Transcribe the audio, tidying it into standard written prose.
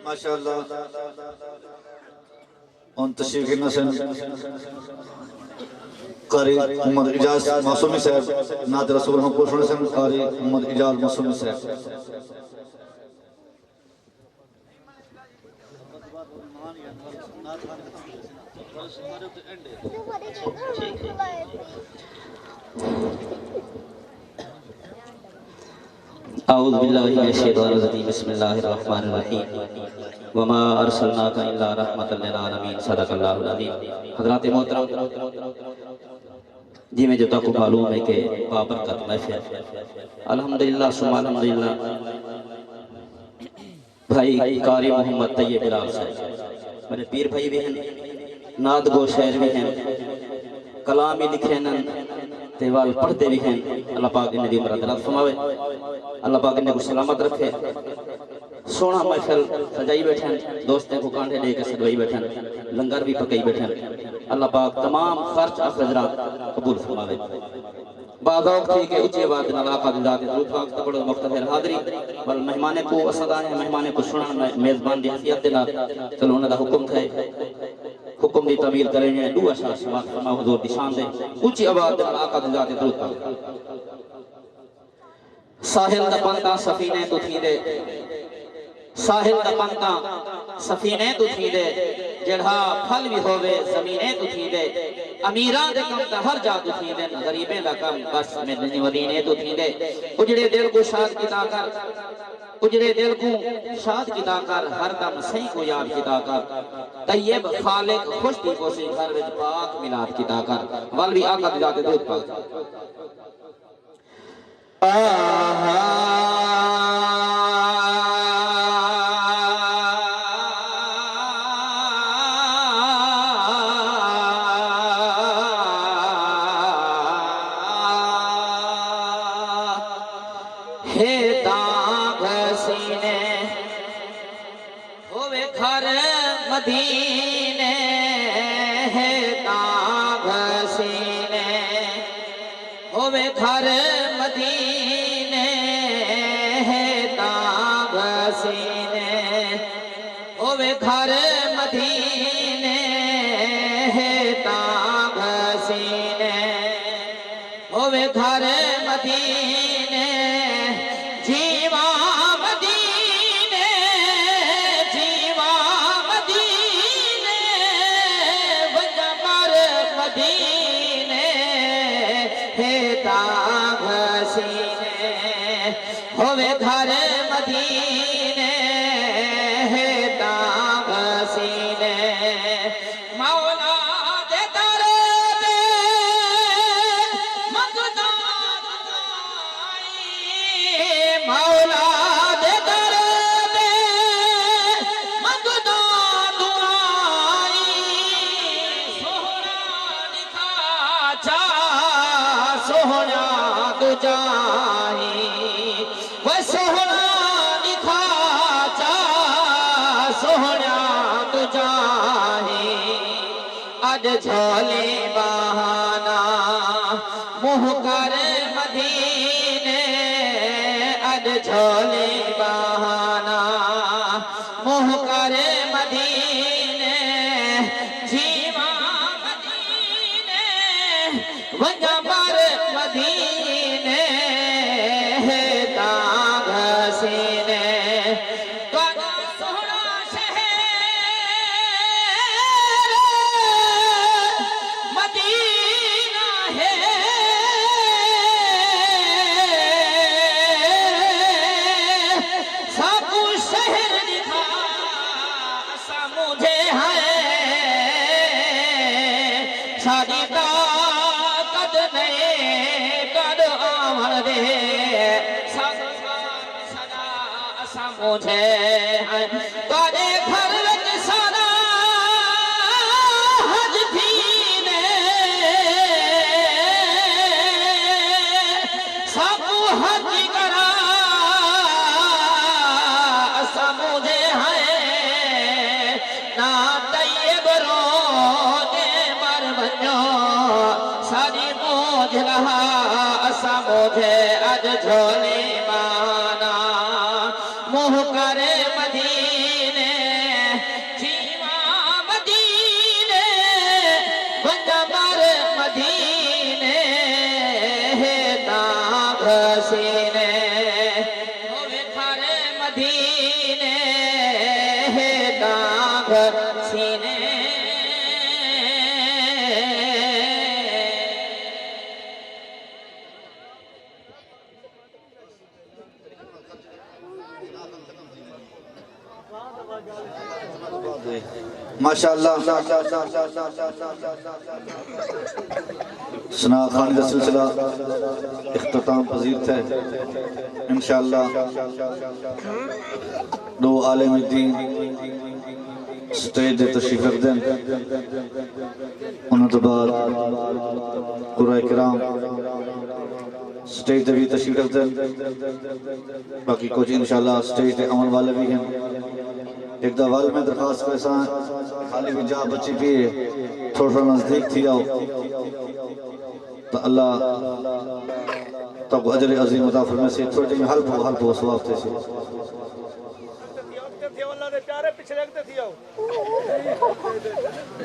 माशाअल्लाह उन तशरीफ के नसन कारी मोहम्मद इजाज मासूमी साहब नात रसूल हम पोषण सन कारी मोहम्मद इजाज मासूमी साहब औज़ु बिल्लाहि मिनश शैतानिर रजीम बिस्मिल्लाहिर रहमानिर रहीम वमा अरसलनाका इल्ला रहमतल लिल आलमीन सदक़ल्लाहुल अज़ीम। हज़रात मोहतरम, जिमें जो तक मालूम है कि बाबरकत महफिल अल्हम्दुलिल्लाह सुम्मा अल्हम्दुलिल्लाह भाई कारी मोहम्मद तैयब बिलाल साहब मेरे पीर भाई भी हैं, नात गो शायर भी हैं, कलाम भी लिखे हैं, तेवाल पढ़ते भी हैं। अल्लाह पाक इन्हें दी उम्र दराज फरमावे, अल्लाह पाक इन्हें को सलामत रखे। सोना महफिल सजाई बैठे, दोस्तों को कांधे दे के सजवाई बैठे, लंगर भी पकाई बैठे। अल्लाह पाक तमाम खर्च अखराज कबूल फरमावे। बाज़ौक़ थी के ऊंचे बात न आका दी ज़ात रूह पाक तबड़ मुख्तसर हाज़री बल मेहमाने को असदा है, मेहमाने को सुनन मेज़बान दी हसीयत दे नाल चलो उन्हां दा हुक्म थे, हुक्म दी तमील करेंगे दू अशा समात फरमा हुजूर दी शान दे ऊंची आवाज़ दे नाल आका दी ज़ात रूह पाक साहिल दा पंता सफीने तो थी दे, साहिल दा पंता सफीने तो थी दे, जड़ा फल भी होवे ज़मीने तो थी दे, अमीरां दे कम ता हर जा तो थी दे, गरीबें दा कम बस में मदीने तो थी दे। उजड़े दिल को शाद किता कर, उजड़े दिल को शाद किता कर, हर दम सही को याद किता कर, तैयब खालिक खुश दी कोसी घर विच पाक मिलाद किता कर। वल भी आका दी ज़ात दूध पाक मदीने है ताग सीने होवे घर मदीने है ताग सीने होवे घर मदीने है ताग सीने होवे घर मदीने जीवा होवे घर मदीने है ताग सीने मौला दे दर पे मंगता दुआई, मौला दे दर पे मंगता दुआई, सोहरा दिखा जा सोहरा दुजाई सोहना लिखा चा सोहना तुझाही अज झोले बहाना मुँह कर मदीने अज झोले बहाना मुँह कर मदीने जीवा मदीने वंजा पर मदीने साड़ी ताकत नहीं कर आमर दे सदा असा मुझे तारे घर विच सारा हज थी ने सब हज करा असा मुझे है ना तैयब रो सारी मोज रहा असा मोझे अज झोले माना मुँह करे मदीने सीने डांग सीने माशाअल्लाह सना खानी का सिलसिला इख्तिताम पजीर थे इंशाअल्लाह दो आलिम दीन स्टेज दे तशरीफ रख दें उन्होंने तो बाद कुराए किराम स्टेज दे भी तशरीफ रख दें बाकी कुछ इंशाअल्लाह स्टेज दे अमल वाले भी हैं एक दवाल में दरखास्त कैसा खाली भी जा बच्ची भी थोड़ा नजदीक थी आओ तो अल्लाह तब अजर अजीम अता फरमाए से थोड़ी में हल्प सवाब थे से प्यारे पिछले